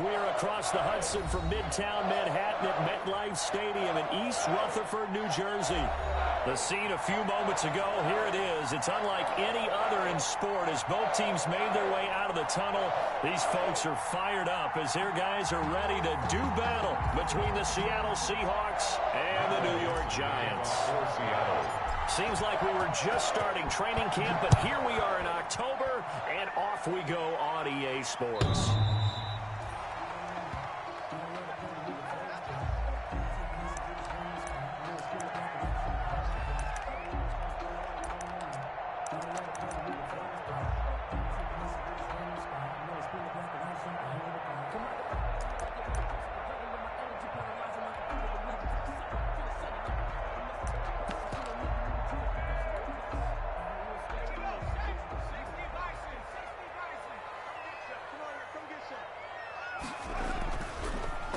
we're across the Hudson from Midtown Manhattan at MetLife Stadium in East Rutherford, New Jersey. The scene a few moments ago, here it is. It's unlike any other in sport as both teams made their way out of the tunnel. These folks are fired up as their guys are ready to do battle between the Seattle Seahawks and the New York Giants. Seems like we were just starting training camp, but here we are in October, and off we go on EA Sports.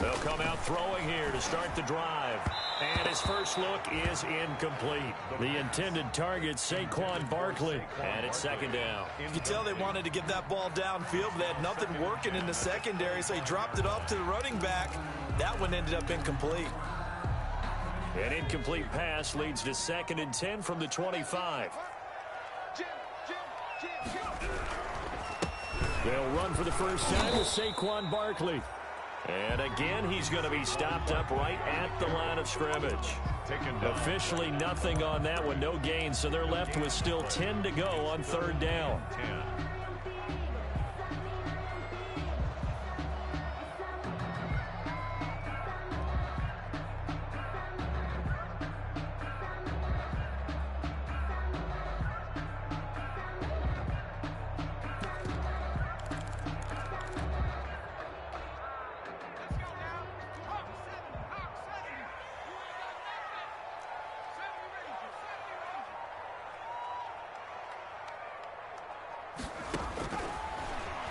They'll come out throwing here to start the drive. And his first look is incomplete. The intended target, Saquon Barkley. And it's second down. You can tell they wanted to get that ball downfield, but they had nothing working in the secondary, so he dropped it off to the running back. That one ended up incomplete. An incomplete pass leads to 2nd and 10 from the 25. They'll run for the first time with Saquon Barkley. And again, he's going to be stopped up right at the line of scrimmage. Officially nothing on that one, no gain, so they're left with still 10 to go on 3rd down.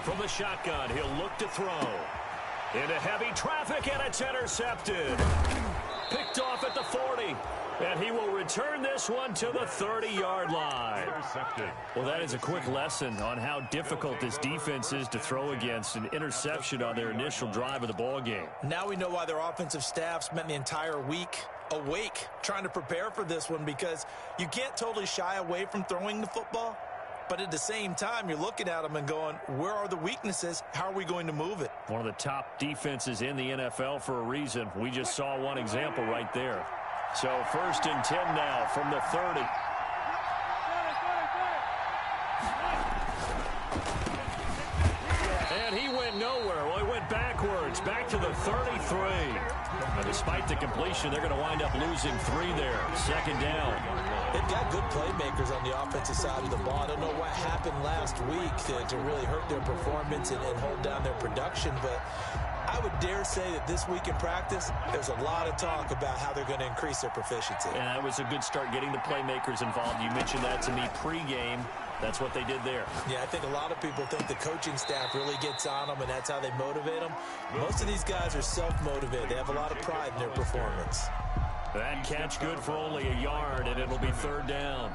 From the shotgun, he'll look to throw. Into heavy traffic, and it's intercepted. Picked off at the 40. And he will return this one to the 30-yard line. Intercepted. Well, that is a quick lesson on how difficult this defense is to throw against. An interception on their initial drive of the ball game. Now we know why their offensive staff spent the entire week awake trying to prepare for this one, because you can't totally shy away from throwing the football. But at the same time, you're looking at them and going, where are the weaknesses? How are we going to move it? One of the top defenses in the NFL for a reason. We just saw one example right there. So 1st and 10 now from the 30. And he went nowhere. Well, he went backwards, back to the 33. And despite the completion, they're going to wind up losing 3 there. 2nd down. They've got good playmakers on the offensive side of the ball. I don't know what happened last week to really hurt their performance and hold down their production, but I would dare say that this week in practice, there's a lot of talk about how they're going to increase their proficiency. And that was a good start getting the playmakers involved. You mentioned that to me pregame. That's what they did there. Yeah, I think a lot of people think the coaching staff really gets on them, and that's how they motivate them. Most of these guys are self-motivated. They have a lot of pride in their performance. That catch good for only a yard, and it'll be 3rd down.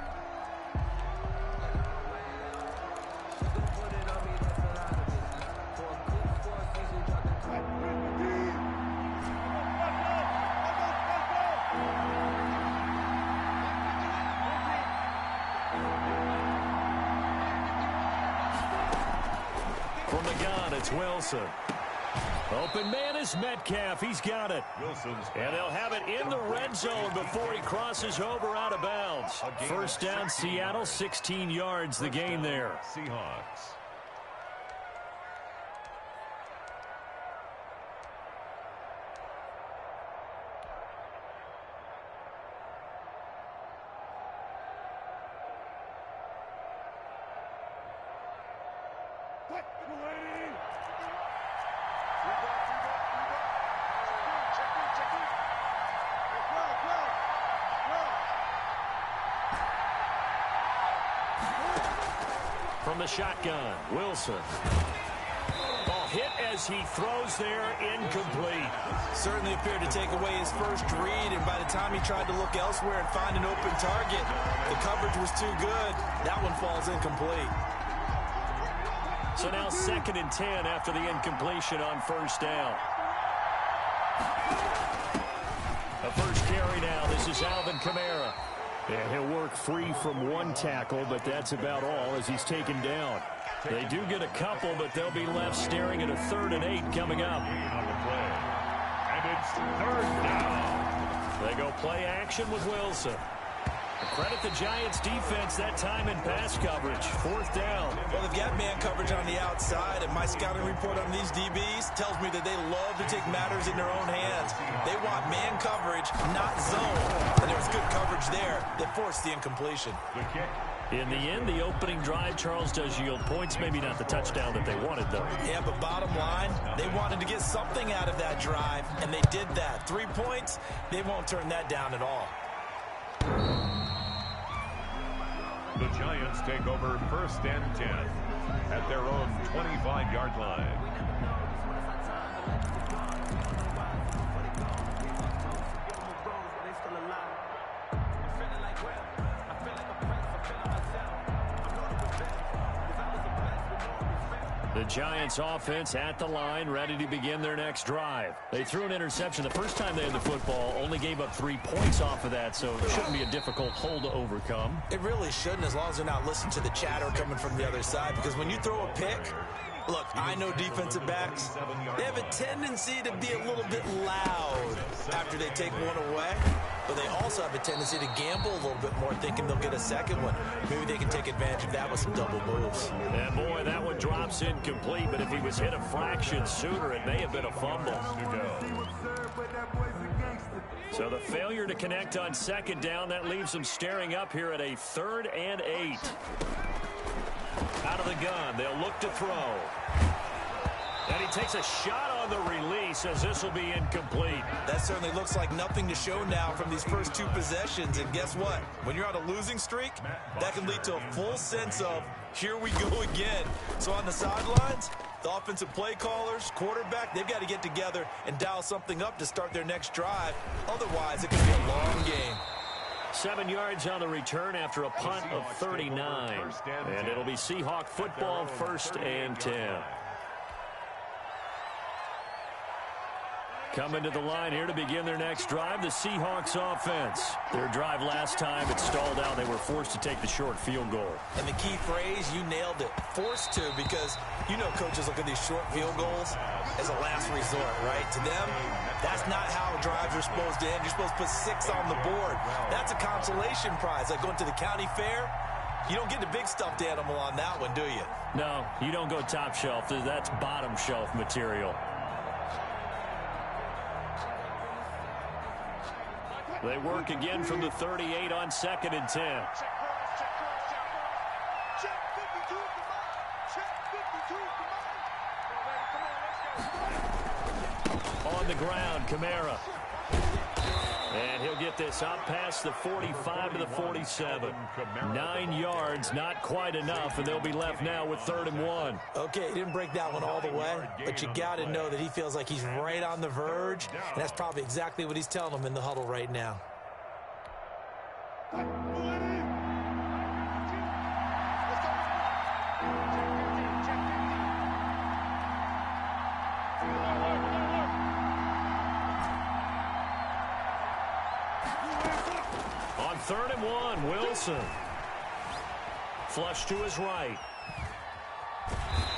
From the gun, it's Wilson. Open man is Metcalf. He's got it. And they'll have it in the red zone before he crosses over out of bounds. 1st down, Seattle, 16 yards the gain there. Seahawks. From the shotgun, Wilson. Ball hit as he throws there, incomplete. Certainly appeared to take away his first read, and by the time he tried to look elsewhere and find an open target, the coverage was too good. That one falls incomplete. So now 2nd and 10 after the incompletion on first down. The first carry now. This is Alvin Kamara. And he'll work free from one tackle, but that's about all as he's taken down. They do get a couple, but they'll be left staring at a 3rd and 8 coming up. And it's 3rd down. They go play action with Wilson. Credit the Giants defense that time in pass coverage. 4th down. Well, they've got man coverage on the outside, and my scouting report on these DBs tells me that they love to take matters in their own hands. They want man coverage, not zone. And there was good coverage there that forced the incompletion. The kick. In the end, the opening drive, Charles, does yield points. Maybe not the touchdown that they wanted, though. Yeah, but bottom line, they wanted to get something out of that drive, and they did that. 3 points, they won't turn that down at all. The Giants take over 1st and 10 at their own 25-yard line. The Giants offense at the line, ready to begin their next drive. They threw an interception the first time they had the football, only gave up 3 points off of that, so it shouldn't be a difficult hole to overcome. It really shouldn't, as long as they're not listening to the chatter coming from the other side, because when you throw a pick, look, I know defensive backs, they have a tendency to be a little bit loud after they take one away, but they also have a tendency to gamble a little bit more, thinking they'll get a second one. Maybe they can take advantage of that with some double moves. And boy, that one drops incomplete, but if he was hit a fraction sooner, it may have been a fumble. So the failure to connect on 2nd down, that leaves them staring up here at a 3rd and 8. Out of the gun, they'll look to throw. And he takes a shot on the release as this will be incomplete. That certainly looks like nothing to show now from these first 2 possessions. And guess what? When you're on a losing streak, that can lead to a full sense of, here we go again. So on the sidelines, the offensive play callers, quarterback, they've got to get together and dial something up to start their next drive. Otherwise, it could be a long game. 7 yards on the return after a punt of 39. And it'll be Seahawk football, 1st and 10. Coming to the line here to begin their next drive, the Seahawks offense. Their drive last time, it stalled out. They were forced to take the short field goal. And the key phrase, you nailed it. Forced to, because you know coaches look at these short field goals as a last resort, right? To them, that's not how drives are supposed to end. You're supposed to put 6 on the board. That's a consolation prize. Like going to the county fair, you don't get the big stuffed animal on that one, do you? No, you don't go top shelf. That's bottom shelf material. They work again from the 38 on 2nd and 10. On the ground, Kamara. And he'll get this up past the 45 to the 47. 9 yards, not quite enough, and they'll be left now with 3rd and 1. Okay, he didn't break that one all the way, but you got to know that he feels like he's right on the verge, and that's probably exactly what he's telling them in the huddle right now. On 3rd and 1, Wilson. Flush to his right.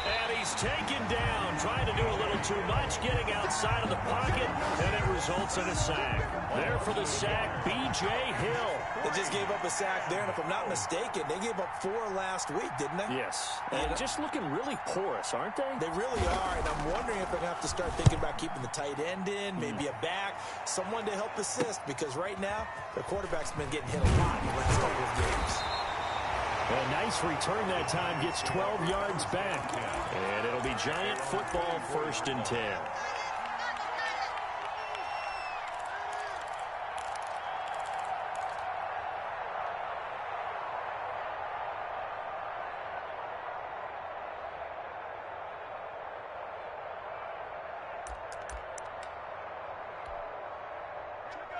And he's taken down, trying to do a little too much, getting outside of the pocket, and it results in a sack. There for the sack, B.J. Hill. They just gave up a sack there, and if I'm not mistaken, they gave up 4 last week, didn't they? Yes, and just looking really porous, aren't they? They really are, and I'm wondering if they're going to have to start thinking about keeping the tight end in, maybe a back, someone to help assist, because right now, their quarterback's been getting hit a lot in the last couple of games. A nice return that time, gets 12 yards back. And it'll be Giant football, 1st and 10.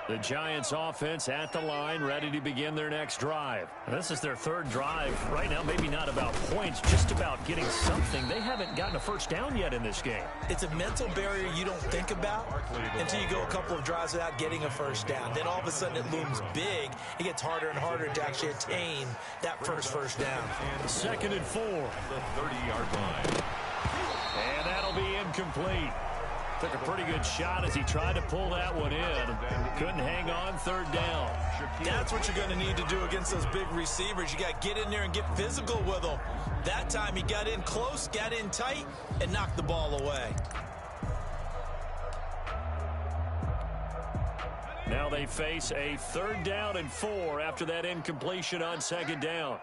The Giants offense at the line, ready to begin their next drive. This is their third drive. Right now, maybe not about points, just about getting something. They haven't gotten a first down yet in this game. It's a mental barrier you don't think about until you go a couple of drives without getting a first down. Then all of a sudden it looms big. It gets harder and harder to actually attain that first down. 2nd and 4. The 30-yard line. And that'll be incomplete. Took a pretty good shot as he tried to pull that one in. Couldn't hang on 3rd down. That's what you're going to need to do against those big receivers. You got to get in there and get physical with them. That time he got in close, got in tight, and knocked the ball away. Now they face a 3rd down and 4 after that incompletion on 2nd down.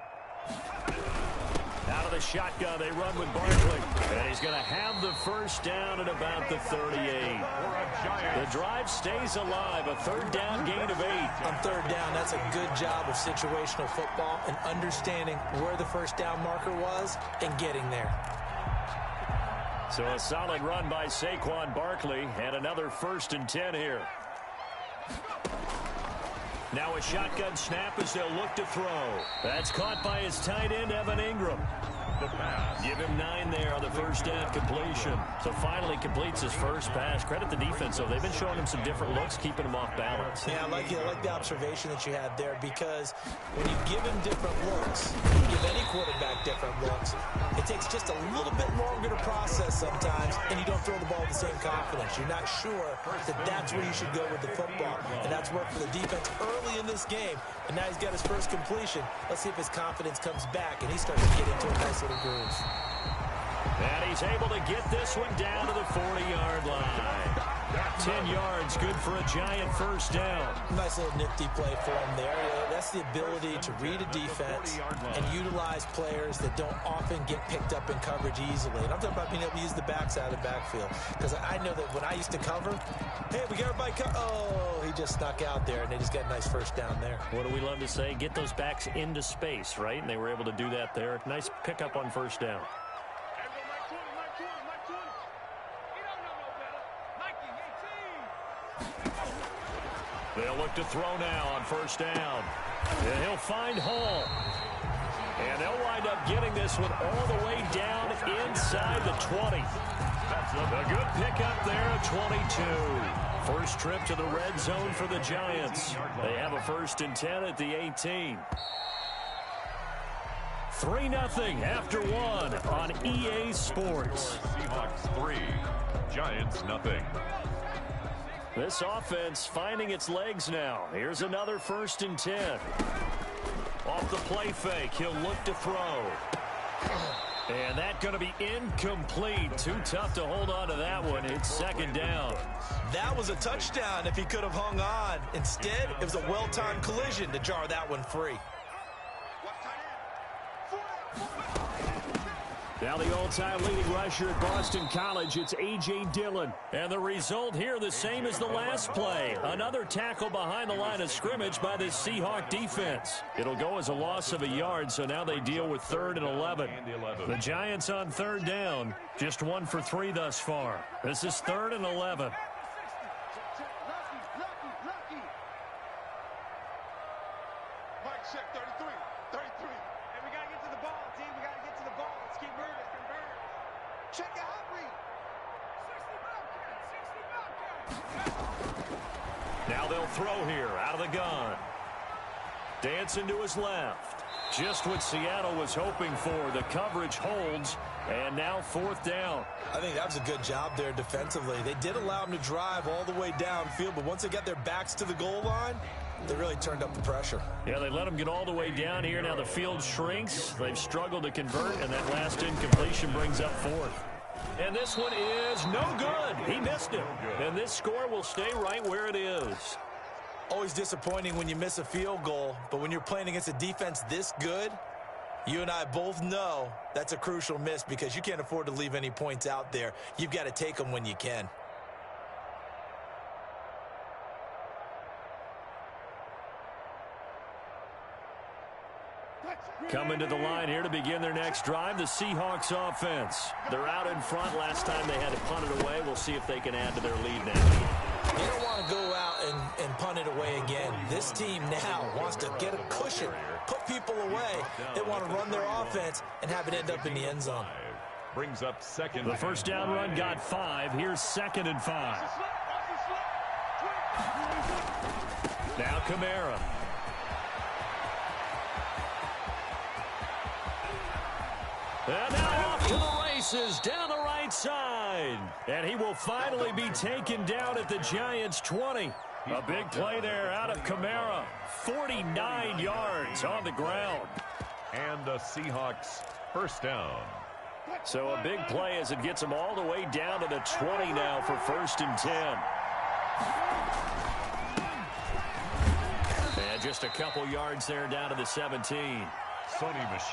Out of the shotgun, they run with Barkley. And he's going to have the first down at about the 38. The drive stays alive. A 3rd down gain of 8. On 3rd down, that's a good job of situational football and understanding where the first down marker was and getting there. So a solid run by Saquon Barkley and another 1st and 10 here. Now a shotgun snap as they'll look to throw. That's caught by his tight end, Evan Ingram. Give him 9 there on the first down completion. So finally completes his first pass. Credit the defense, though. They've been showing him some different looks, keeping him off balance. Yeah, I like the observation that you had there, because when you give him different looks, you give any quarterback different looks, it takes just a little bit longer to process sometimes, and you don't throw the ball with the same confidence. You're not sure that that's where you should go with the football, and that's worked for the defense early in this game, and now he's got his first completion. Let's see if his confidence comes back, and he starts to get into a nice little groove. And he's able to get this one down to the 40-yard line. 10 yards, good for a Giant first down. Nice little nifty play for him there. That's the ability to read a defense and utilize players that don't often get picked up in coverage easily. And I'm talking about being able to use the backs out of the backfield. Because I know that when I used to cover, hey, we got everybody oh, he just snuck out there, and they just got a nice first down there. What do we love to say? Get those backs into space, right? And they were able to do that there. Nice pickup on first down. They'll look to throw now on first down. And he'll find Hall. And they'll wind up getting this one all the way down inside the 20. A good pickup there at 22. First trip to the red zone for the Giants. They have a 1st and 10 at the 18. 3-0 after 1 on EA Sports. Seahawks 3, Giants nothing. This offense finding its legs now. Here's another 1st and 10. Off the play fake, he'll look to throw. And that's going to be incomplete. Too tough to hold on to that one. It's 2nd down. That was a touchdown if he could have hung on. Instead, it was a well-timed collision to jar that one free. Now the all-time leading rusher at Boston College, it's A.J. Dillon. And the result here the same as the last play. Another tackle behind the line of scrimmage by this Seahawk defense. It'll go as a loss of a yard, so now they deal with 3rd and 11. The Giants on 3rd down, just 1 for 3 thus far. This is 3rd and 11. Now they'll throw here out of the gun. Dancing to his left. Just what Seattle was hoping for. The coverage holds, and now 4th down. I think that was a good job there defensively. They did allow him to drive all the way downfield, but once they got their backs to the goal line, they really turned up the pressure. Yeah, they let him get all the way down here. Now the field shrinks. They've struggled to convert, and that last incompletion brings up 4th. And this one is no good. He missed it. And this score will stay right where it is. Always disappointing when you miss a field goal, but when you're playing against a defense this good, you and I both know that's a crucial miss because you can't afford to leave any points out there. You've got to take them when you can. Coming to the line here to begin their next drive, the Seahawks offense. They're out in front. Last time they had to punt it away. We'll see if they can add to their lead now. You don't want to go out and punt it away again. This team now wants to get a cushion, put people away. They want to run their offense and have it end up in the end zone. Brings up second. The first down run got 5. Here's 2nd and 5. Now Kamara. And now off to the races down the right side. And he will finally be taken down at the Giants' 20. A big play there out of Kamara. 49 yards on the ground. And the Seahawks first down. So a big play as it gets them all the way down to the 20 now for 1st and 10. And just a couple yards there down to the 17.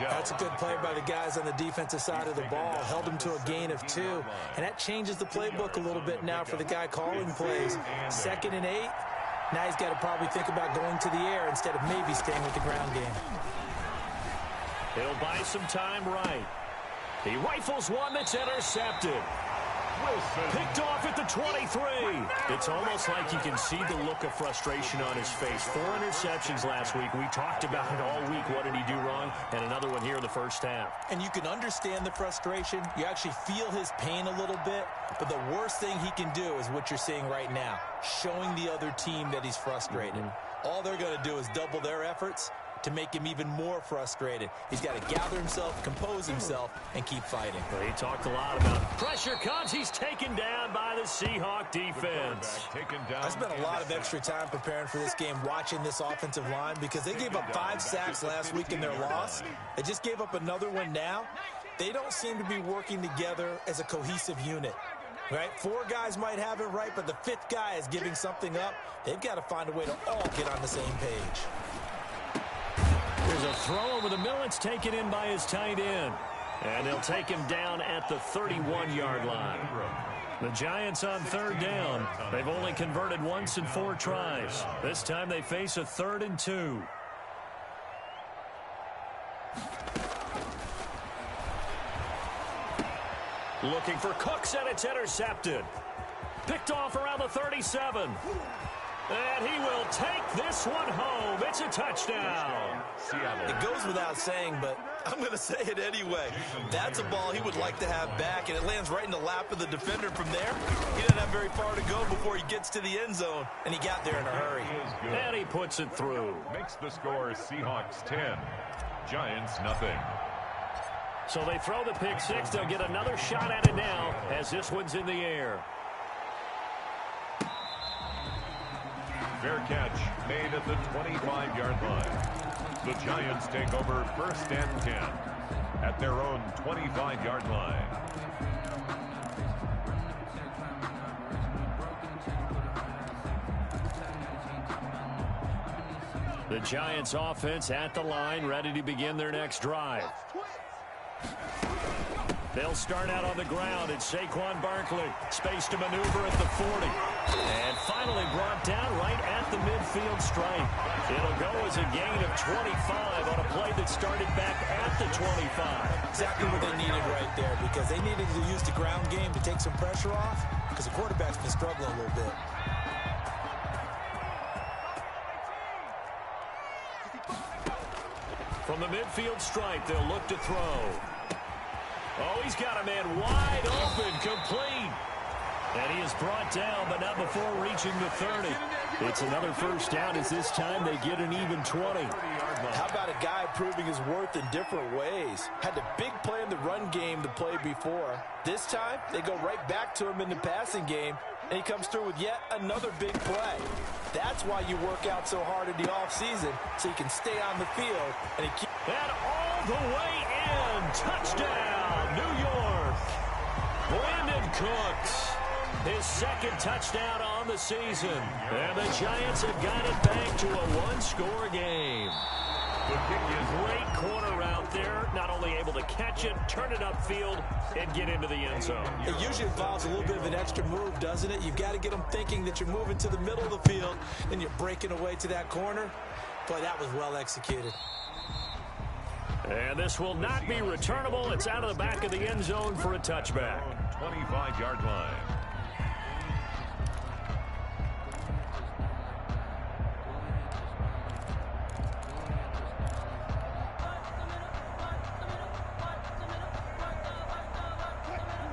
That's a good play by the guys on the defensive side of the ball. Held them to a gain of 2. And that changes the playbook a little bit now for the guy calling plays. 2nd and 8. Now he's got to probably think about going to the air instead of maybe staying with the ground game. He'll buy some time right. He rifles one that's intercepted. Picked off at the 23. It's almost like you can see the look of frustration on his face. 4 interceptions last week. We talked about it all week. What did he do wrong? And another one here in the first half. And you can understand the frustration. You actually feel his pain a little bit. But the worst thing he can do is what you're seeing right now, showing the other team that he's frustrated. All they're going to do is double their efforts to make him even more frustrated. He's got to gather himself, compose himself, and keep fighting. Well, he talked a lot about pressure comes. He's taken down by the Seahawk defense. I spent a lot of extra time preparing for this game, watching this offensive line, because they gave up 5 sacks last week in their loss. They just gave up another one now. They don't seem to be working together as a cohesive unit. Right? 4 guys might have it right, but the 5th guy is giving something up. They've got to find a way to all get on the same page. There's a throw over the middle. It's taken in by his tight end. And they'll take him down at the 31-yard line. The Giants on 3rd down. They've only converted once in 4 tries. This time they face a 3rd and 2. Looking for Cooks, and it's intercepted. Picked off around the 37. And he will take this one home. It's a touchdown. It goes without saying, but I'm going to say it anyway. That's a ball he would like to have back, and it lands right in the lap of the defender from there. He doesn't have very far to go before he gets to the end zone, and he got there in a hurry. And he puts it through. Makes the score Seahawks 10, Giants nothing. So they throw the pick 6. They'll get another shot at it now as this one's in the air. Fair catch made at the 25-yard line. The Giants take over 1st and 10 at their own 25-yard line. The Giants offense at the line, ready to begin their next drive. They'll start out on the ground. It's Saquon Barkley. Space to maneuver at the 40. And finally brought down right at the midfield stripe. It'll go as a gain of 25 on a play that started back at the 25. Exactly what they needed right there, because they needed to use the ground game to take some pressure off, because the quarterback's been struggling a little bit. From the midfield stripe, they'll look to throw. Oh, he's got a man wide open, complete. And he is brought down, but not before reaching the 30. It's another first down as this time they get an even 20. How about a guy proving his worth in different ways? Had the big play in the run game to play before. This time, they go right back to him in the passing game, and he comes through with yet another big play. That's why you work out so hard in the offseason, so you can stay on the field. And all the way in. Touchdown, New York. Brandon Cooks. His 2nd touchdown on the season. And the Giants have got it back to a 1-score game. Great corner out there. Not only able to catch it, turn it upfield, and get into the end zone. It usually involves a little bit of an extra move, doesn't it? You've got to get them thinking that you're moving to the middle of the field, and you're breaking away to that corner. Boy, that was well executed. And this will not be returnable. It's out of the back of the end zone for a touchback. 25-yard line.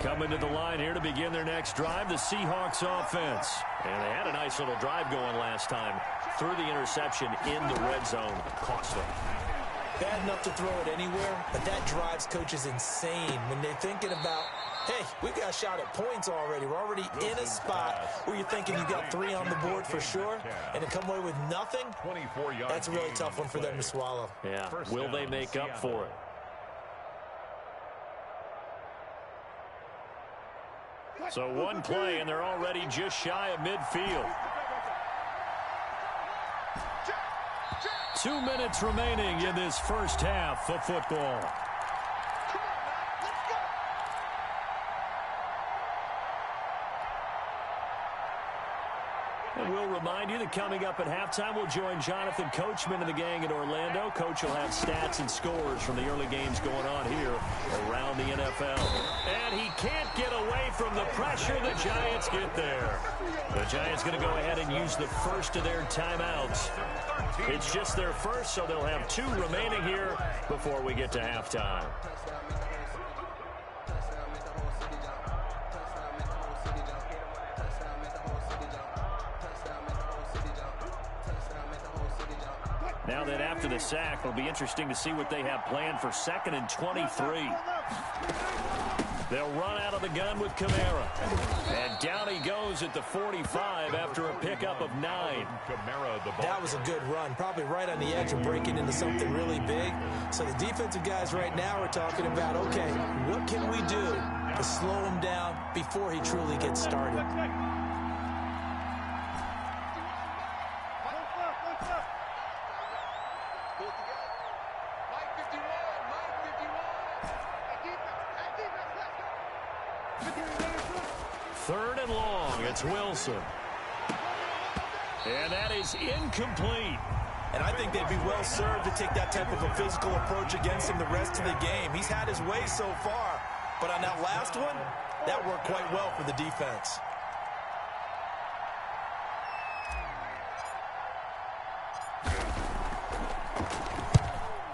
Coming to the line here to begin their next drive, the Seahawks offense. And they had a nice little drive going last time. Threw the interception in the red zone. Cost them. Bad enough to throw it anywhere, but that drives coaches insane when they're thinking about, hey, we've got a shot at points already. We're already in a spot where you're thinking you got 3 on the board for sure, and to come away with nothing, that's a really tough one for them to swallow. Yeah, will they make up for it? So one play, and they're already just shy of midfield. 2 minutes remaining in this first half of football. And we'll remind you that coming up at halftime, we'll join Jonathan Coachman and the gang in Orlando. Coach will have stats and scores from the early games going on here around the NFL. And he can't get away from the pressure. The Giants get there. The Giants going to go ahead and use the first of their timeouts. It's just their first, so they'll have 2 remaining here before we get to halftime. Now that after the sack, it'll be interesting to see what they have planned for 2nd and 23. They'll run out of the gun with Kamara. And down he goes at the 45 after a pickup of 9. That was a good run, probably right on the edge of breaking into something really big. So the defensive guys right now are talking about, okay, what can we do to slow him down before he truly gets started? Third and long, it's Wilson. And that is incomplete. And I think they'd be well served to take that type of a physical approach against him the rest of the game. He's had his way so far, but on that last one, that worked quite well for the defense.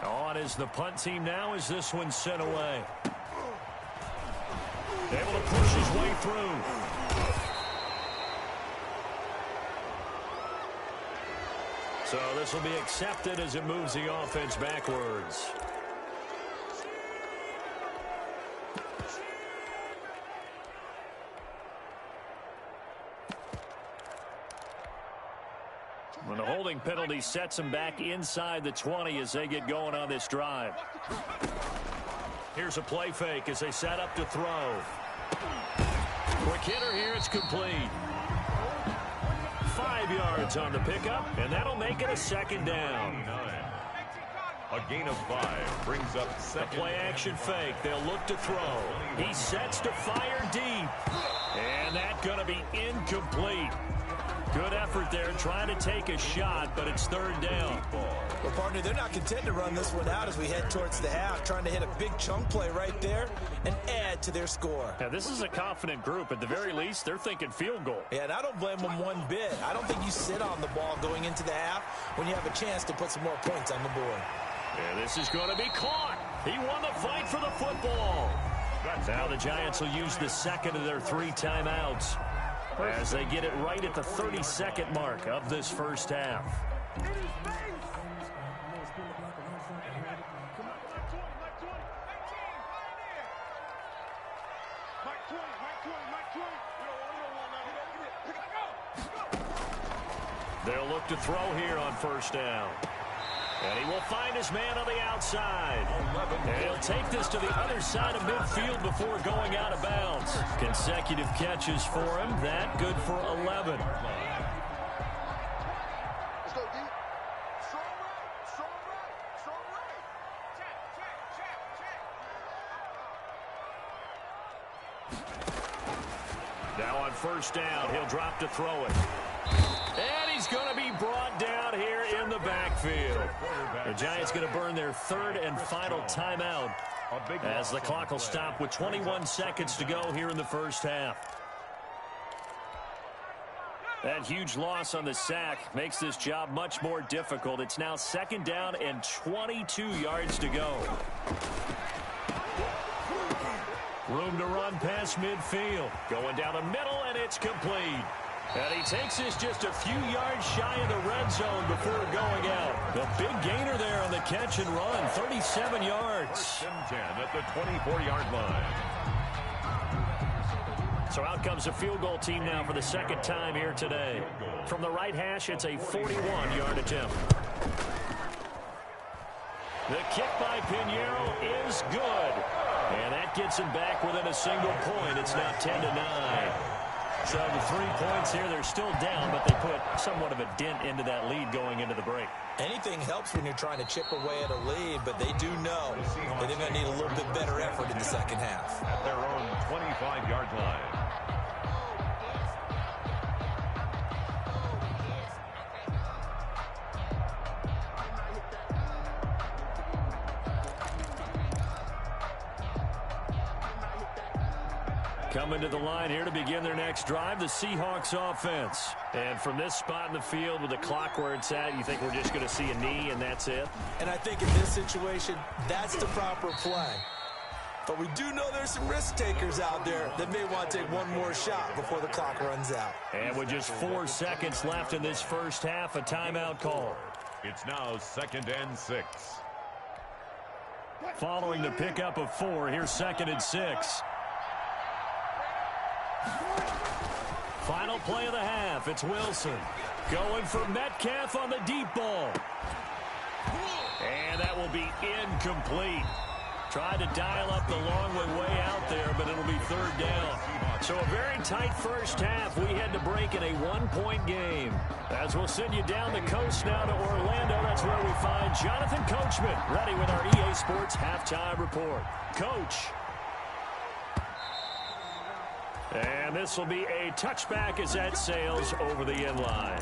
On is the punt team now as this one's sent away. Able to push his way through. So this will be accepted as it moves the offense backwards. When the holding penalty sets them back inside the 20 as they get going on this drive. Here's a play fake as they set up to throw. Quick hitter here, it's complete. 5 yards on the pickup, and that'll make it a 2nd down. A gain of 5 brings up 2nd. The play action fake. They'll look to throw. He sets to fire deep. And that's going to be incomplete. Good effort there, trying to take a shot, but it's 3rd down. Well, partner, they're not content to run this one out as we head towards the half, trying to hit a big chunk play right there and add to their score. Now, this is a confident group. At the very least, they're thinking field goal. Yeah, and I don't blame them one bit. I don't think you sit on the ball going into the half when you have a chance to put some more points on the board. Yeah, this is going to be caught. He won the fight for the football. Now the Giants will use the 2nd of their 3 timeouts as they get it right at the 32nd mark of this first half. They'll look to throw here on 1st down. And he will find his man on the outside. And he'll take this to the other side of midfield before going out of bounds. Consecutive catches for him. That good for 11. Now on 1st down, he'll drop to throw it. And he's going to be brought down here in the backfield. The Giants going to burn their 3rd and final timeout as the clock will stop with 21 seconds to go here in the first half. That huge loss on the sack makes this job much more difficult. It's now 2nd down and 22 yards to go. Room to run past midfield. Going down the middle, and it's complete. And he takes this just a few yards shy of the red zone before going out. The big gainer there on the catch and run, 37 yards. First and 10 at the 24-yard line. So out comes the field goal team now for the second time here today. From the right hash, it's a 41-yard attempt. The kick by Pinheiro is good. And that gets him back within a single point. It's now 10-9. So the 3 points here, they're still down, but they put somewhat of a dent into that lead going into the break. Anything helps when you're trying to chip away at a lead, but they do know that they're going to need a little bit better effort in the second half. At their own 25-yard line. Coming to the line here to begin their next drive, the Seahawks offense. And from this spot in the field with the clock where it's at, you think we're just going to see a knee and that's it? And I think in this situation, that's the proper play. But we do know there's some risk takers out there that may want to take one more shot before the clock runs out. And with just 4 seconds left in this first half, a timeout call. It's now 2nd and 6. Following the pickup of 4, here's 2nd and 6. Final play of the half. It's Wilson going for Metcalf on the deep ball. And that will be incomplete. Tried to dial up the long way out there, but it'll be 3rd down. So a very tight first half. We had to break in a 1-point game. As we'll send you down the coast now to Orlando, that's where we find Jonathan Coachman, ready with our EA Sports halftime report. Coach. And this will be a touchback as that sails over the end line.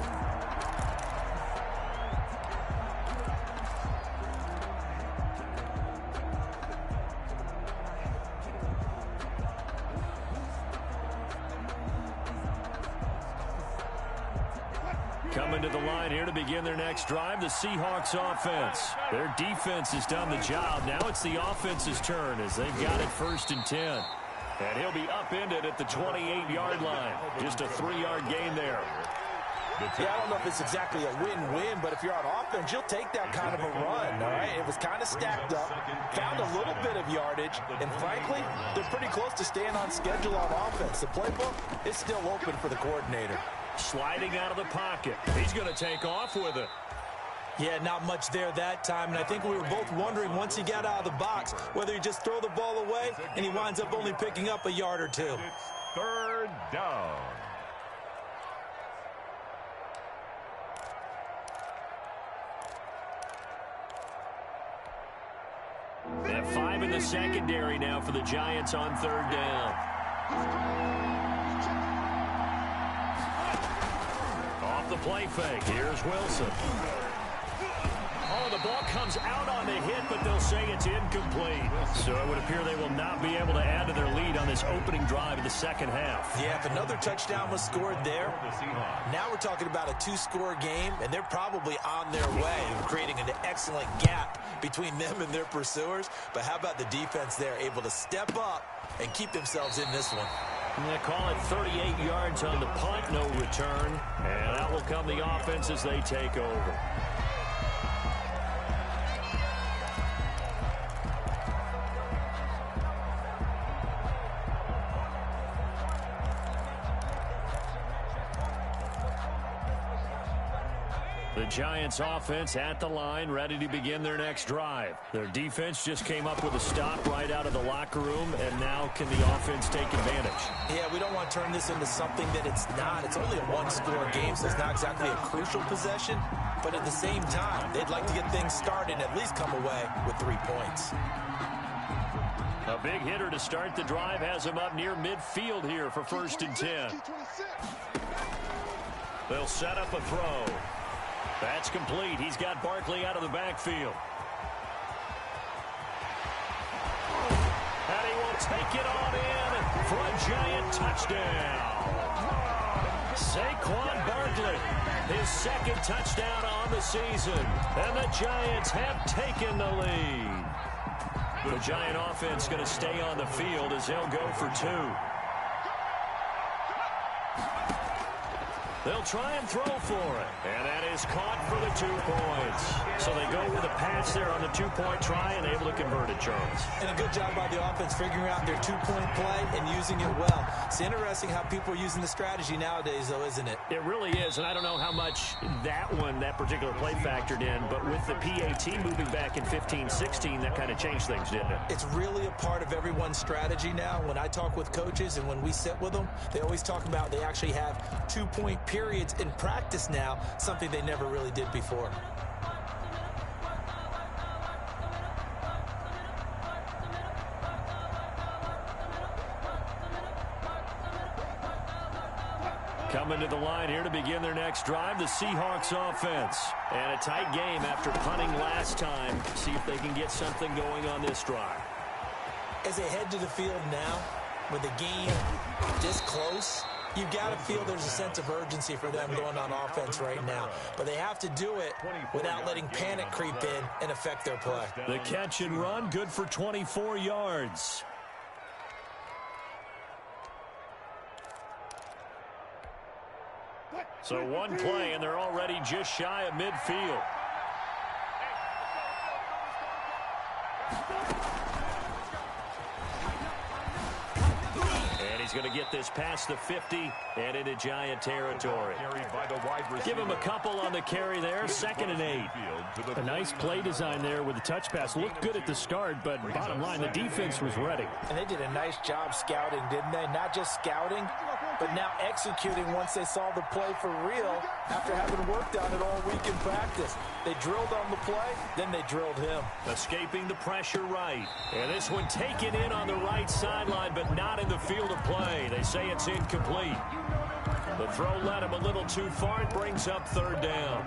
Coming to the line here to begin their next drive, the Seahawks offense. Their defense has done the job. Now it's the offense's turn as they've got it 1st and 10. And he'll be upended at the 28-yard line. Just a 3-yard gain there. Yeah, I don't know if it's exactly a win-win, but if you're on offense, you'll take that kind of a run, all right? It was kind of stacked up, found a little bit of yardage, and frankly, they're pretty close to staying on schedule on offense. The playbook is still open for the coordinator. Sliding out of the pocket. He's going to take off with it. Yeah, not much there that time, and I think we were both wondering once he got out of the box whether he just throw the ball away, and he winds up only picking up a yard or 2. It's 3rd down. And 5 in the secondary now for the Giants on 3rd down. Off the play fake. Here's Wilson. Oh, the ball comes out on the hit, but they'll say it's incomplete. So it would appear they will not be able to add to their lead on this opening drive of the second half. Yeah, if another touchdown was scored there, now we're talking about a 2-score game, and they're probably on their way, creating an excellent gap between them and their pursuers. But how about the defense there, able to step up and keep themselves in this one? They call it 38 yards on the punt, no return. And out will come the offense as they take over. The Giants offense at the line, ready to begin their next drive. Their defense just came up with a stop right out of the locker room, and now can the offense take advantage? Yeah, we don't want to turn this into something that it's not. It's only a 1-score game, so it's not exactly a crucial possession. But at the same time, they'd like to get things started and at least come away with 3 points. A big hitter to start the drive has him up near midfield here for 1st and 10. They'll set up a throw. That's complete. He's got Barkley out of the backfield. And he will take it on in for a Giant touchdown. Saquon Barkley, his 2nd touchdown on the season. And the Giants have taken the lead. The Giant offense going to stay on the field as they'll go for 2. They'll try and throw for it. And that is caught for the 2 points. So they go with a pass there on the 2-point try and able to convert it, Charles. And a good job by the offense figuring out their 2-point play and using it well. It's interesting how people are using the strategy nowadays, though, isn't it? It really is, and I don't know how much that particular play factored in, but with the PAT moving back in 15-16, that kind of changed things, didn't it? It's really a part of everyone's strategy now. When I talk with coaches and when we sit with them, they always talk about they actually have 2-point periods in practice now, something they never really did before. Coming to the line here to begin their next drive, the Seahawks offense. And a tight game after punting last time. See if they can get something going on this drive. As they head to the field now, with the game this close, you've got to feel there's a sense of urgency for them going on offense right now. But they have to do it without letting panic creep in and affect their play. The catch and run, good for 24 yards. So one play, and they're already just shy of midfield. And he's going to get this past the 50 and into Giant territory. Give him a couple on the carry there, 2nd and 8. A nice play design there with the touch pass. Looked good at the start, but bottom line, the defense was ready. And they did a nice job scouting, didn't they? Not just scouting, but now executing once they saw the play for real after having worked on it all week in practice. They drilled on the play, then they drilled him. Escaping the pressure right. And this one taken in on the right sideline, but not in the field of play. They say it's incomplete. The throw led him a little too far. It brings up 3rd down.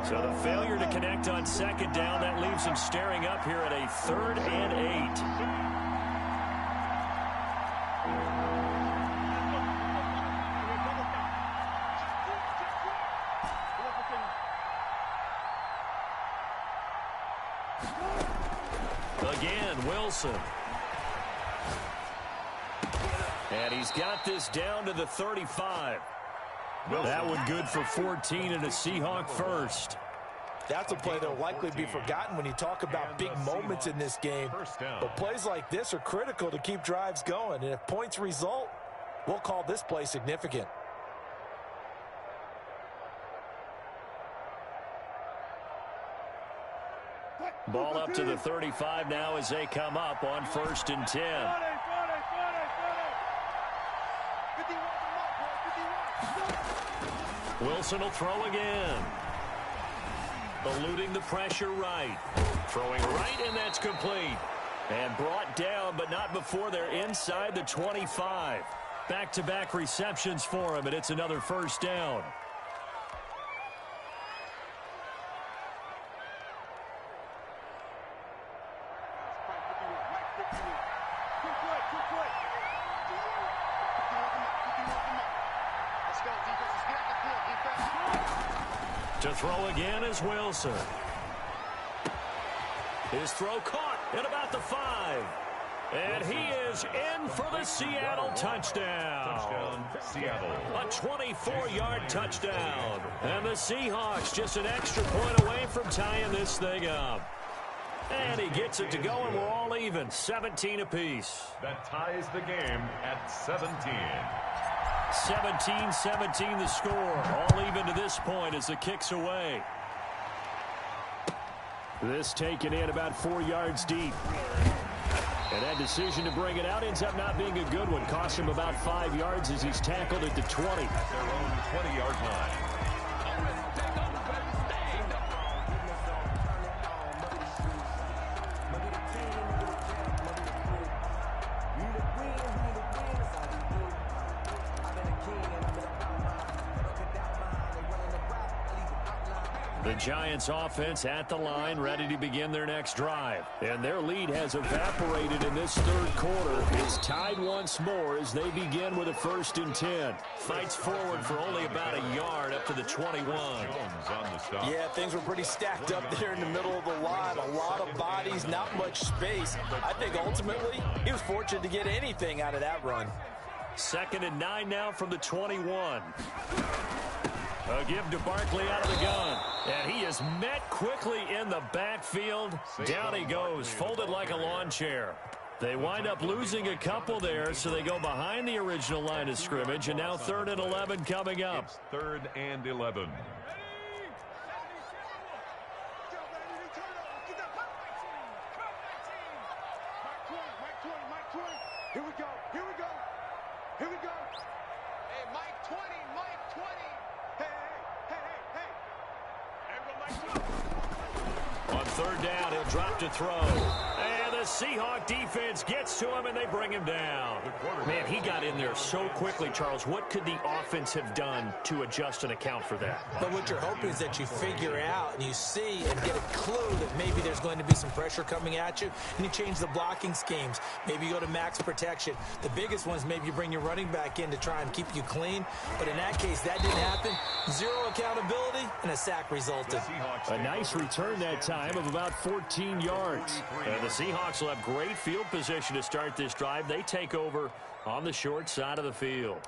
So the failure to connect on 2nd down, that leaves him staring up here at a 3rd and 8. Again, Wilson. And he's got this down to the 35. That one good for 14 and a Seahawk first. That's a play that will likely be forgotten when you talk about big moments in this game. But plays like this are critical to keep drives going. And if points result, we'll call this play significant. Ball up to the 35 now as they come up on 1st and 10. Wilson will throw again. Eluding the pressure right. Throwing right, and that's complete. And brought down, but not before they're inside the 25. Back-to-back receptions for him, and it's another 1st down. To throw again is Wilson. His throw caught at about the 5. And he is in for the Seattle touchdown. Touchdown, Seattle. A 24-yard touchdown. And the Seahawks just an extra point away from tying this thing up. And he gets it to go, and we're all even, 17 apiece. That ties the game at 17. 17-17 the score. All even to this point as the kick's away. This taken in about 4 yards deep. And that decision to bring it out ends up not being a good one. Cost him about 5 yards as he's tackled at the 20. Their own 20-yard line. The Giants offense at the line, ready to begin their next drive. And their lead has evaporated in this third quarter. It's tied once more as they begin with a 1st and 10. Fights forward for only about a yard up to the 21. Yeah, things were pretty stacked up there in the middle of the line. A lot of bodies, not much space. I think ultimately he was fortunate to get anything out of that run. 2nd and 9 now from the 21. A give to Barkley out of the gun. And he is met quickly in the backfield. Down he goes, folded like a lawn chair. They wind up losing a couple there, so they go behind the original line of scrimmage, and now 3rd and 11 coming up. It's 3rd and 11. Here we go. Here we go. Here we go. Hey, Mike 20. Mike 20. Hey. On 3rd down, he'll drop to throw. And the Seahawk defense gets to him, and they bring him down. Man, he got in there so quickly, Charles. What could the offense have done to adjust and account for that? But what you're hoping is that you figure out and you see and get a clue that maybe there's going to be some pressure coming at you, and you change the blocking schemes. Maybe you go to max protection. The biggest one is maybe you bring your running back in to try and keep you clean. But in that case, that didn't happen. 0 accountability, and a sack resulted. A nice return that time of about 14 yards. The Seahawks will have great field position to start this drive. They take over on the short side of the field.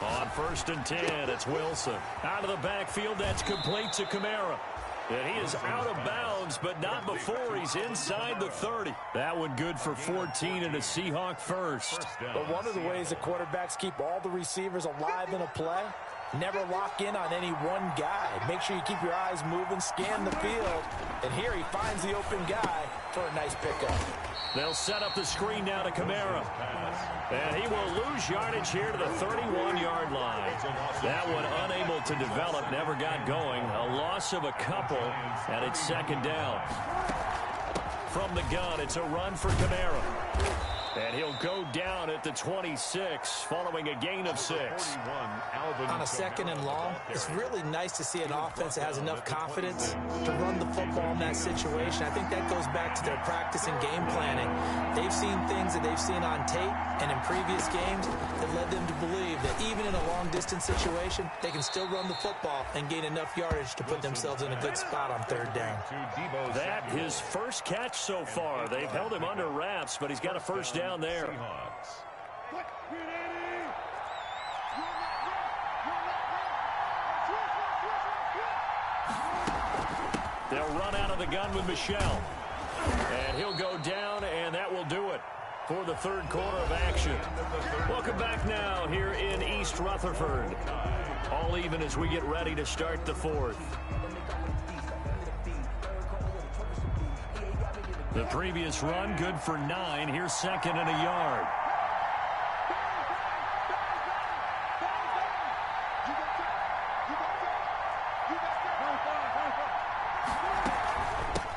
On 1st and 10, it's Wilson. Out of the backfield, that's complete to Kamara. And he is out of bounds, but not before he's inside the 30. That one good for 14 and a Seahawk first. But one of the ways that quarterbacks keep all the receivers alive in a play, never lock in on any one guy. Make sure you keep your eyes moving, scan the field. And here he finds the open guy for a nice pickup. They'll set up the screen now to Kamara. And he will lose yardage here to the 31-yard line. That one unable to develop, never got going. A loss of a couple, and it's 2nd down. From the gun, it's a run for Kamara. And he'll go down at the 26, following a gain of 6. On a 2nd and long, it's really nice to see an offense that has enough confidence to run the football in that situation. I think that goes back to their practice and game planning. They've seen things that they've seen on tape and in previous games that led them to believe that even in a long-distance situation, they can still run the football and gain enough yardage to put themselves in a good spot on 3rd down. That his first catch so far. They've held him under wraps, but he's got a 1st down there. They'll run out of the gun with Michel. And he'll go down, and that will do it for the 3rd quarter of action. Welcome back now here in East Rutherford. All even as we get ready to start the 4th. The previous run, good for 9. Here's 2nd and a yard.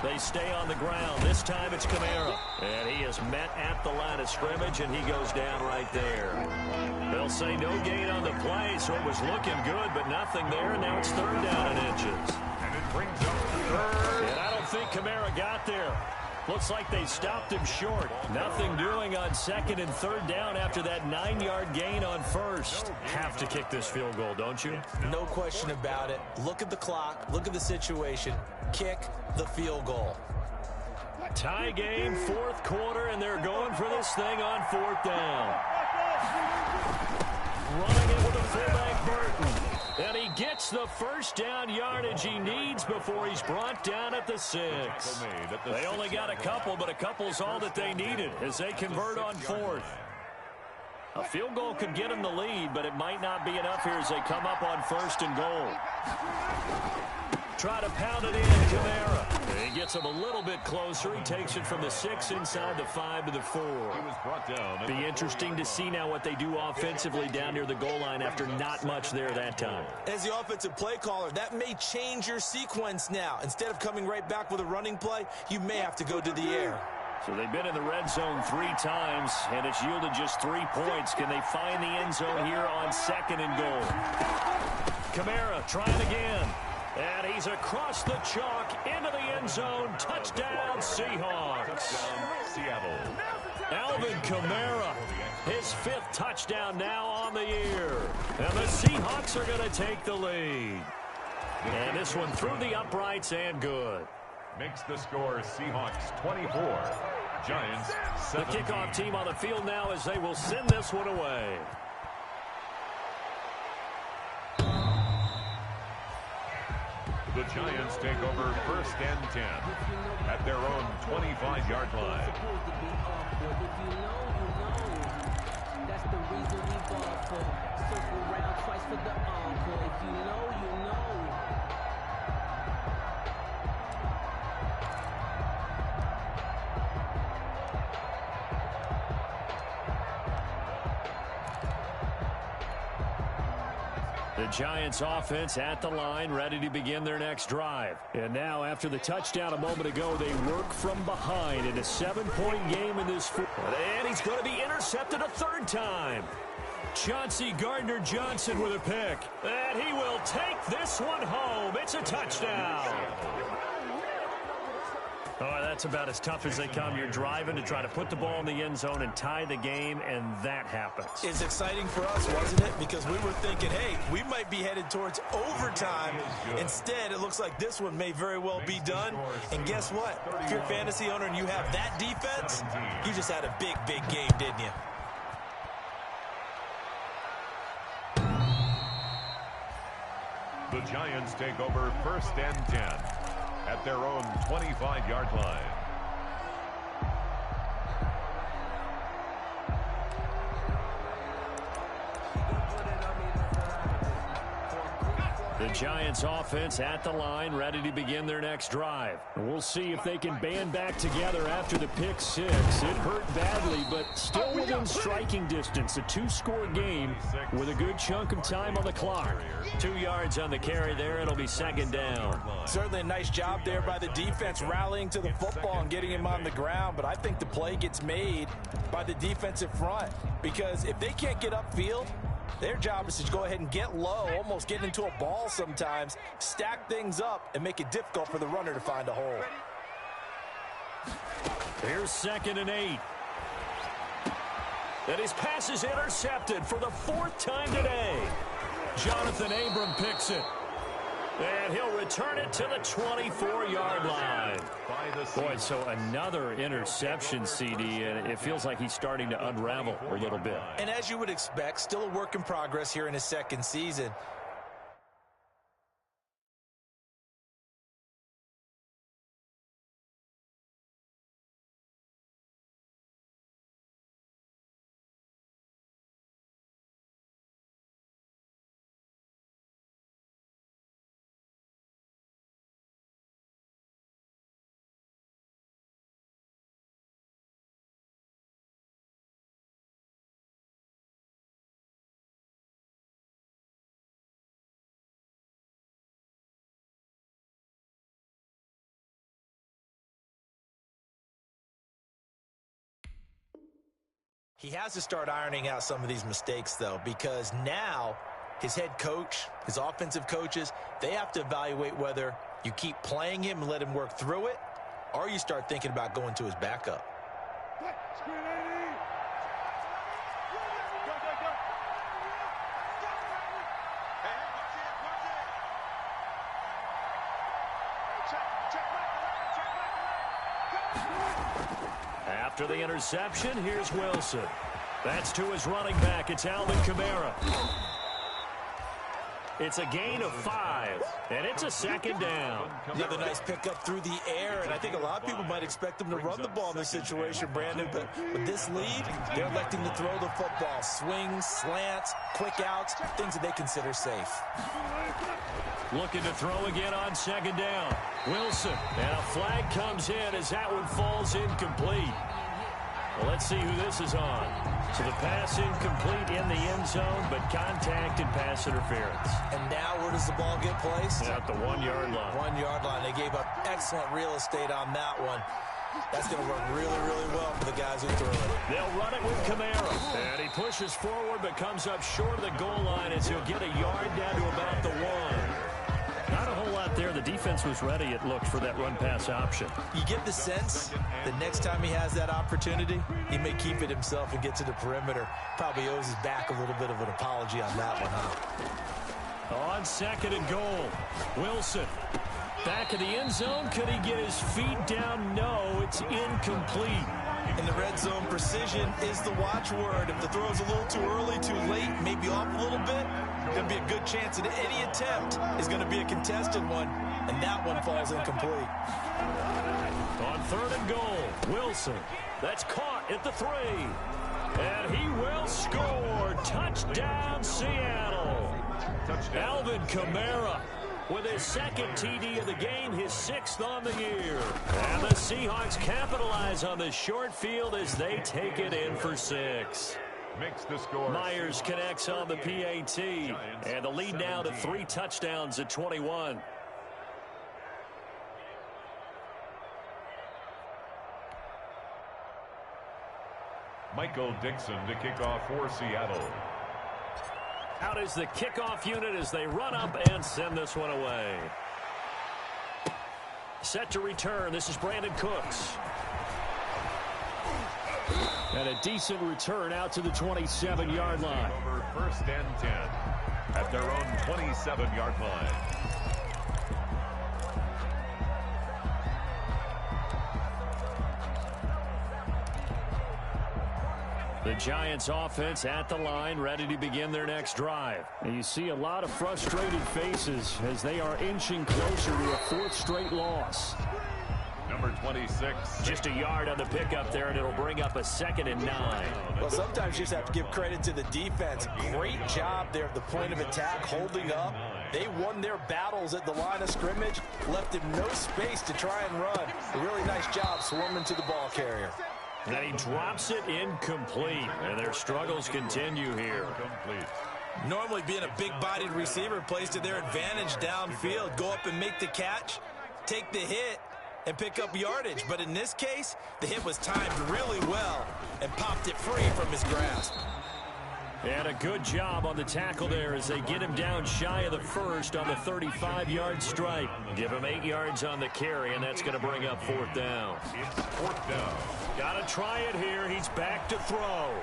They stay on the ground. This time it's Kamara. And he is met at the line of scrimmage, and he goes down right there. They'll say no gain on the play, so it was looking good, but nothing there. And now it's 3rd down and inches. And it brings up 3rd. And I don't think Kamara got there. Looks like they stopped him short. Nothing doing on 2nd and 3rd down after that 9-yard gain on 1st. Have to kick this field goal, don't you? No question about it. Look at the clock. Look at the situation. Kick the field goal. Tie game, 4th quarter, and they're going for this thing on 4th down. Running it with the fullback Burton. And he gets the 1st down yardage he needs before he's brought down at the 6. They only got a couple, but a couple's all that they needed as they convert on 4th. A field goal could get them the lead, but it might not be enough here as they come up on 1st and goal. Try to pound it in, Kamara. He gets him a little bit closer. He takes it from the 6 inside the 5 to the 4. Be interesting to see now what they do offensively down near the goal line after not much there that time. As the offensive play caller, that may change your sequence now. Instead of coming right back with a running play, you may have to go to the air. So they've been in the red zone 3 times, and it's yielded just 3 points. Can they find the end zone here on 2nd and goal? Kamara trying again. And he's across the chalk into the end zone. Touchdown, Seahawks. Touchdown, Seattle. Alvin Kamara, his 5th touchdown now on the year. And the Seahawks are going to take the lead. And this one through the uprights and good. Makes the score Seahawks 24, Giants 17. The kickoff team on the field now as they will send this one away. The Giants take over 1st and 10 at their own 25-yard line. That's the reason we ball for. Circle round twice for the encore. If you know, you know. The Giants offense at the line, ready to begin their next drive. And now, after the touchdown a moment ago, they work from behind in a 7-point game in this. And he's going to be intercepted a 3rd time. Chauncey Gardner-Johnson with a pick. And he will take this one home. It's a touchdown. Oh, that's about as tough as they come. You're driving to try to put the ball in the end zone and tie the game, and that happens. It's exciting for us, wasn't it? Because we were thinking, hey, we might be headed towards overtime. Instead, it looks like this one may very well be done. And guess what? If you're a fantasy owner and you have that defense, you just had a big, big game, didn't you? The Giants take over 1st and 10 at their own 25-yard line. The Giants offense at the line, ready to begin their next drive. And we'll see if they can band back together after the pick 6. It hurt badly, but still within striking distance. A 2-score game with a good chunk of time on the clock. 2 yards on the carry there. It'll be 2nd down. Certainly a nice job there by the defense rallying to the football and getting him on the ground. But I think the play gets made by the defensive front. Because if they can't get upfield, their job is to go ahead and get low, almost get into a ball sometimes, stack things up, and make it difficult for the runner to find a hole. Here's 2nd and 8. And his pass is intercepted for the 4th time today. Jonathan Abram picks it. And he'll return it to the 24-yard line. Boy, so another interception, CD, and it feels like he's starting to unravel a little bit. And as you would expect, still a work in progress here in his 2nd season. He has to start ironing out some of these mistakes, though, because now his head coach, his offensive coaches, they have to evaluate whether you keep playing him and let him work through it, or you start thinking about going to his backup. After the interception, here's Wilson. That's to his running back. It's Alvin Kamara. It's a gain of 5, and it's a 2nd down. Another nice pickup through the air, and I think a lot of people might expect them to run the ball in this situation, Brandon, but with this lead, they're electing to throw the football. Swings, slants, quick outs, things that they consider safe. Looking to throw again on 2nd down. Wilson, and a flag comes in as that one falls incomplete. Well, let's see who this is on. So the pass incomplete in the end zone, but contact and pass interference. And now where does the ball get placed? At the 1-yard line. 1-yard line. They gave up excellent real estate on that one. That's going to work really, really well for the guys who throw it. They'll run it with Kamara. And he pushes forward but comes up short of the goal line as he'll get a yard down to about the 1. Not a whole lot there. The defense was ready, it looked, for that run-pass option. You get the sense that next time he has that opportunity, he may keep it himself and get to the perimeter. Probably owes his back a little bit of an apology on that one, huh? On 2nd and goal, Wilson. Back in the end zone. Could he get his feet down? No, it's incomplete. In the red zone, precision is the watchword. If the throw's a little too early, too late, maybe off a little bit, going to be a good chance that any attempt is going to be a contested one, and that one falls incomplete. On 3rd and goal, Wilson. That's caught at the 3. And he will score. Touchdown, Seattle. Touchdown. Alvin Kamara with his 2nd TD of the game, his 6th on the year. And the Seahawks capitalize on the short field as they take it in for 6. Makes the score. Myers connects on the PAT. And the lead now to 3 touchdowns at 21. Michael Dixon to kick off for Seattle. Out is the kickoff unit as they run up and send this one away. Set to return. This is Brandon Cooks. And a decent return out to the 27-yard line. Over 1st and 10 at their own 27-yard line. The Giants offense at the line, ready to begin their next drive. And you see a lot of frustrated faces as they are inching closer to a 4th straight loss. Number 26. Just a yard on the pickup there, and it'll bring up a 2nd and 9. Well, sometimes you just have to give credit to the defense. Great job there at the point of attack, holding up. They won their battles at the line of scrimmage, left him no space to try and run. A really nice job swarming to the ball carrier. And he drops it incomplete, and their struggles continue here. Normally being a big-bodied receiver plays to their advantage downfield. Go up and make the catch, take the hit, and pick up yardage. But in this case, the hit was timed really well and popped it free from his grasp. And a good job on the tackle there as they get him down shy of the 1st on the 35-yard stripe. Give him 8 yards on the carry, and that's going to bring up 4th down. It's 4th down. Got to try it here. He's back to throw.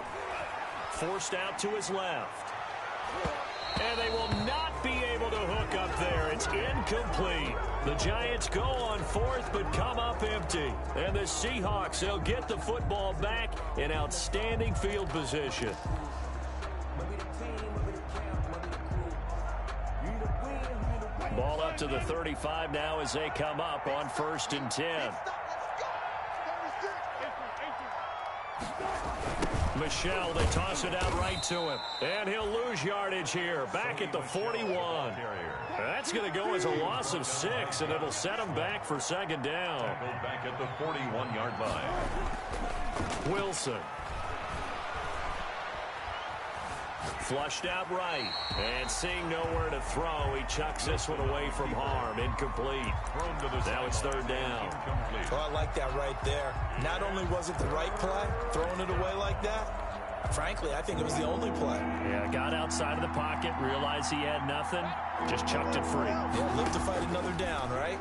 Forced out to his left. And they will not be able to hook up there. It's incomplete. The Giants go on 4th but come up empty. And the Seahawks, they'll get the football back in outstanding field position. Ball up to the 35 now as they come up on 1st and 10. Michelle, they toss it out right to him. And he'll lose yardage here. Back at the 41. That's going to go as a loss of 6, and it'll set him back for 2nd down. Back at the 41-yard line. Wilson. Flushed out right. And seeing nowhere to throw, he chucks this one away from harm. Incomplete. Now it's 3rd down. Oh, I like that right there. Not only was it the right play, throwing it away like that, frankly, I think it was the only play. Yeah, got outside of the pocket, realized he had nothing, just chucked it free. Yeah, live to fight another down, right?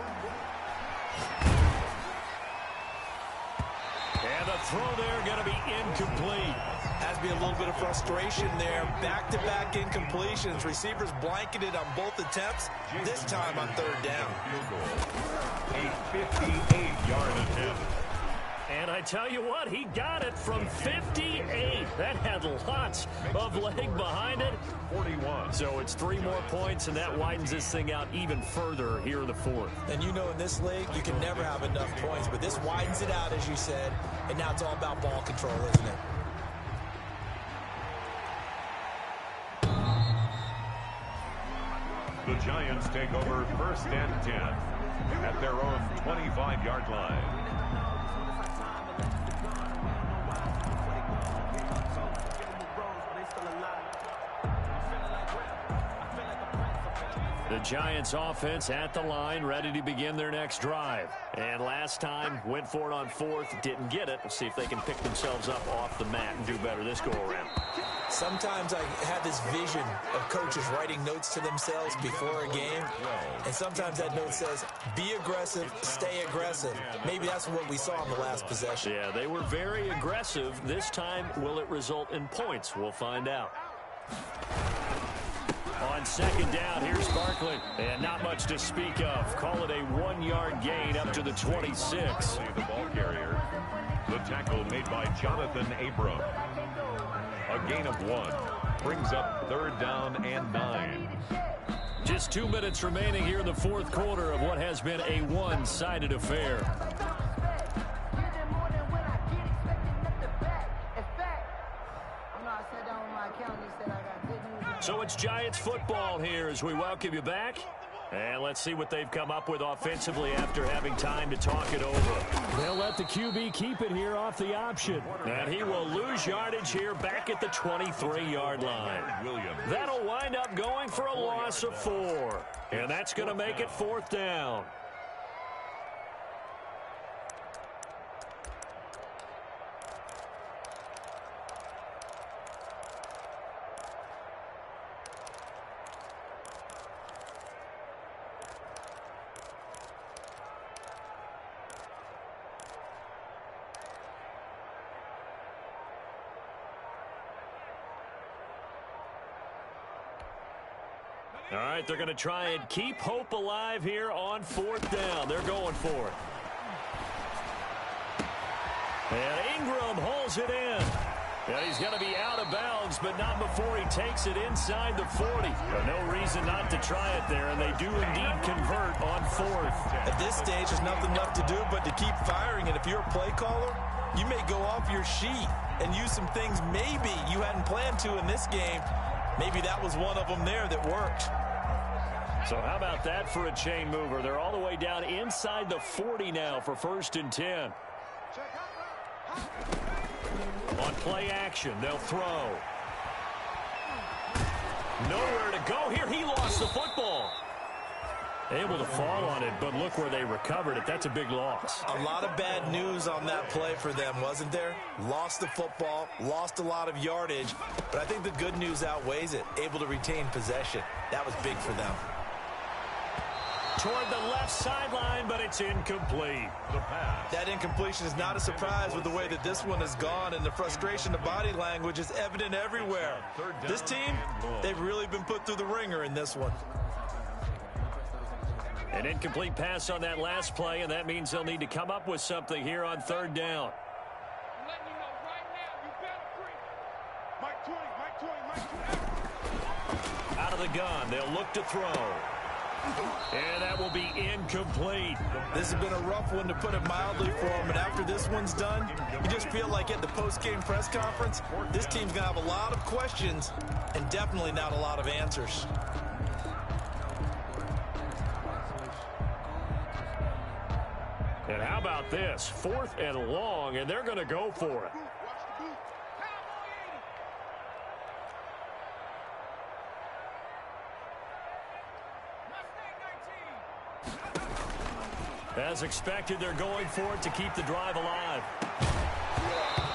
And the throw there going to be incomplete. Has to be a little bit of frustration there. Back-to-back incompletions. Receivers blanketed on both attempts, this time on 3rd down. A 58-yard attempt. And I tell you what, he got it from 58. That had lots of leg behind it. 41. So it's 3 more points, and that widens this thing out even further here in the 4th. And you know in this league, you can never have enough points, but this widens it out, as you said, and now it's all about ball control, isn't it? The Giants take over 1st and 10 at their own 25-yard line. The Giants offense at the line, ready to begin their next drive. And last time, went for it on fourth, didn't get it. Let's see if they can pick themselves up off the mat and do better this go-around. Sometimes I have this vision of coaches writing notes to themselves before a game, and sometimes that note says, be aggressive, stay aggressive. Maybe that's what we saw in the last possession. Yeah, they were very aggressive. This time, will it result in points? We'll find out. On second down, here's Barkley. And not much to speak of. Call it a 1-yard gain up to the 26. The ball carrier. The tackle made by Jonathan Abram. A gain of 1. Brings up 3rd down and 9. Just 2 minutes remaining here in the fourth quarter of what has been a one-sided affair. So it's Giants football here as we welcome you back. And let's see what they've come up with offensively after having time to talk it over. They'll let the QB keep it here off the option. And he will lose yardage here back at the 23-yard line. That'll wind up going for a loss of 4. And that's going to make it 4th down. All right, they're going to try and keep hope alive here on 4th down. They're going for it. And Ingram hauls it in. And he's going to be out of bounds, but not before he takes it inside the 40. But no reason not to try it there, and they do indeed convert on 4th. At this stage, there's nothing left to do but to keep firing. And if you're a play caller, you may go off your sheet and use some things maybe you hadn't planned to in this game. Maybe that was one of them there that worked. So how about that for a chain mover? They're all the way down inside the 40 now for 1st and 10. On play action, they'll throw. Nowhere to go here. He lost the football. Able to fall on it, but look where they recovered it. That's a big loss. A lot of bad news on that play for them, wasn't there? Lost the football, lost a lot of yardage, but I think the good news outweighs it. Able to retain possession. That was big for them. Toward the left sideline, but it's incomplete. The pass. That incompletion is not a surprise with the way that this one has gone, and the frustration of body language is evident everywhere. This team, they've really been put through the ringer in this one. An incomplete pass on that last play, and that means they'll need to come up with something here on 3rd down. Out of the gun, they'll look to throw. And that will be incomplete. This has been a rough one, to put it mildly, for them. And after this one's done, you just feel like at the post-game press conference, this team's going to have a lot of questions and definitely not a lot of answers. And how about this? 4th and long, and they're going to go for it. As expected, they're going for it to keep the drive alive.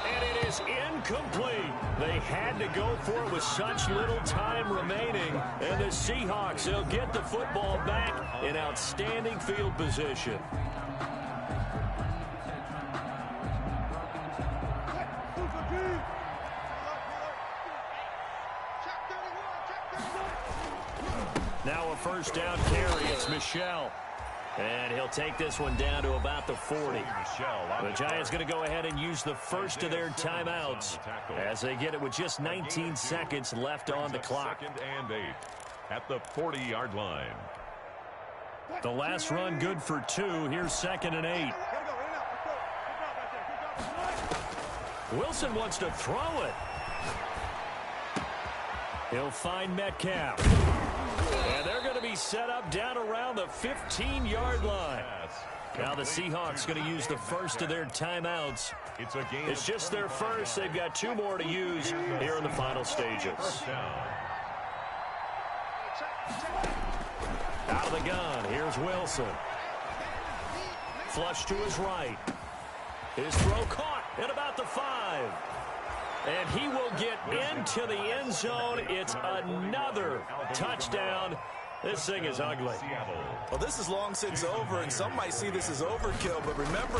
And it is incomplete. They had to go for it with such little time remaining. And the Seahawks, they'll get the football back in outstanding field position. Now a 1st down carry. It's Michel. And he'll take this one down to about the 40. The Giants going to go ahead and use the first of their timeouts as they get it with just 19 seconds left on the clock. 2nd and 8 at the 40-yard line. The last run good for 2. Here's 2nd and 8. Wilson wants to throw it. He'll find Metcalf. And they're going to be set up down around the 15-yard line. Now the Seahawks going to use the first of their timeouts. It's just their first. They've got 2 more to use here in the final stages. Out of the gun, here's Wilson. Flush to his right. His throw caught at about the 5. And he will get into the end zone. It's another touchdown. This thing is ugly. Well, this is long since over, and some might see this as overkill. But remember,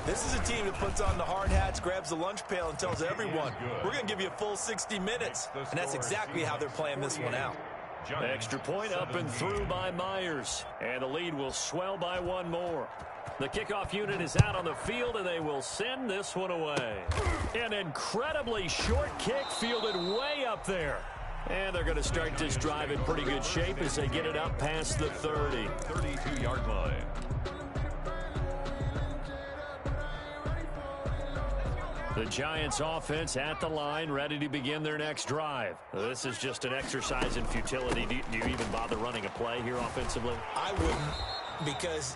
this is a team that puts on the hard hats, grabs the lunch pail, and tells everyone, we're going to give you a full 60 minutes. And that's exactly how they're playing this one out. Extra point up and through by Myers. And the lead will swell by one more. The kickoff unit is out on the field, and they will send this one away. An incredibly short kick fielded way up there. And they're going to start this drive in pretty good shape as they get it up past the 30. 32-yard line. The Giants offense at the line, ready to begin their next drive. This is just an exercise in futility. Do you even bother running a play here offensively? I wouldn't, because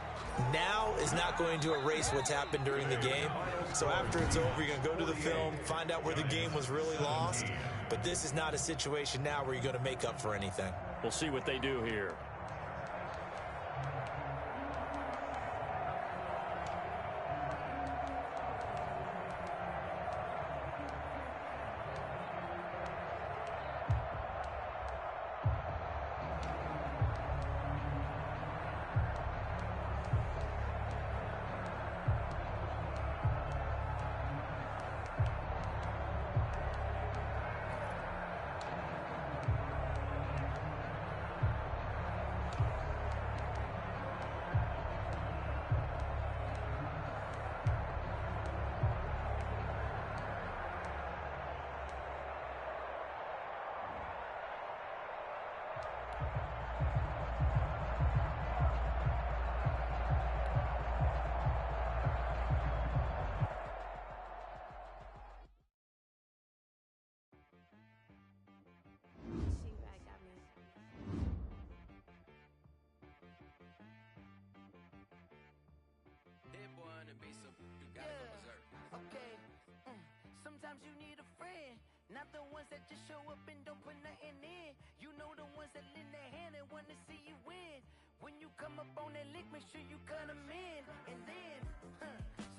now is not going to erase what's happened during the game. So after it's over, you're going to go to the film, find out where the game was really lost. But this is not a situation now where you're going to make up for anything. We'll see what they do here. Sometimes you need a friend, not the ones that just show up and don't put nothing in. You know the ones that lend their hand and want to see you win. When you come up on that lick, make sure you cut them in. And then,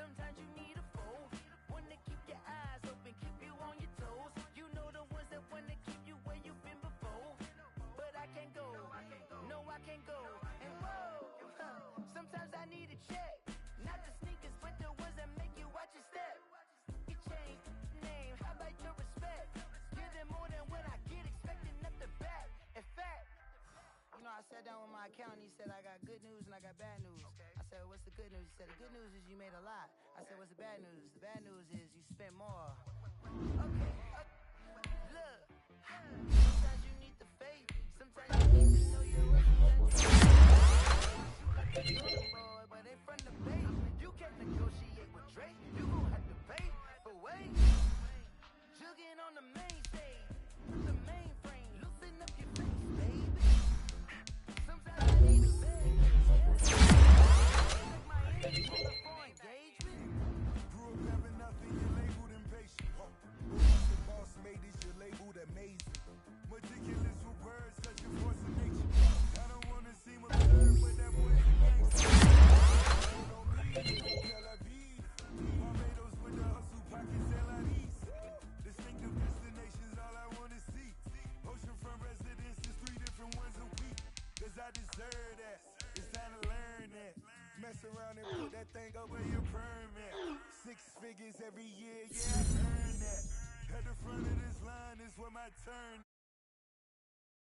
sometimes you need a foe, one to keep your eyes open, keep you on your toes. You know the ones that want to keep you where you've been before. But I can't go, no I can't go. And whoa, sometimes I need a check, not the sneakers, but the ones that make you watch your step. It changed name, how about your respect? Give them more than what I get, expecting nothing back. In fact, you know, I sat down with my accountant, he said I got good news and I got bad news. I said, what's the good news? He said, the good news is you made a lot. I said, what's the bad news? The bad news is you spent more. Okay, look, sometimes you need the faith, sometimes you need to know your boy, but in front of base, you can't negotiate with Drake, you gon' have to pay for wait. Jugging on the main stage, the mainframe, loosen up your face, baby. Sometimes I need a bag, like my energy before engagement. Grew up having nothing, you're labeled impatient. The boss made this, you're labeled amazing. Meticulous with words, such a force of nature. I don't wanna seem absurd, but that boy's a gangster. On me, Tel Aviv. Barbados with the hustle pockets, LIDs. Distinctive destinations, all I wanna see. Oceanfront residences, 3 different ones a week. Cause I deserve that, it's time to learn that. Mess around and put that thing up where your permit. 6 figures every year, yeah, I earn that. At the front of this line is where my turn.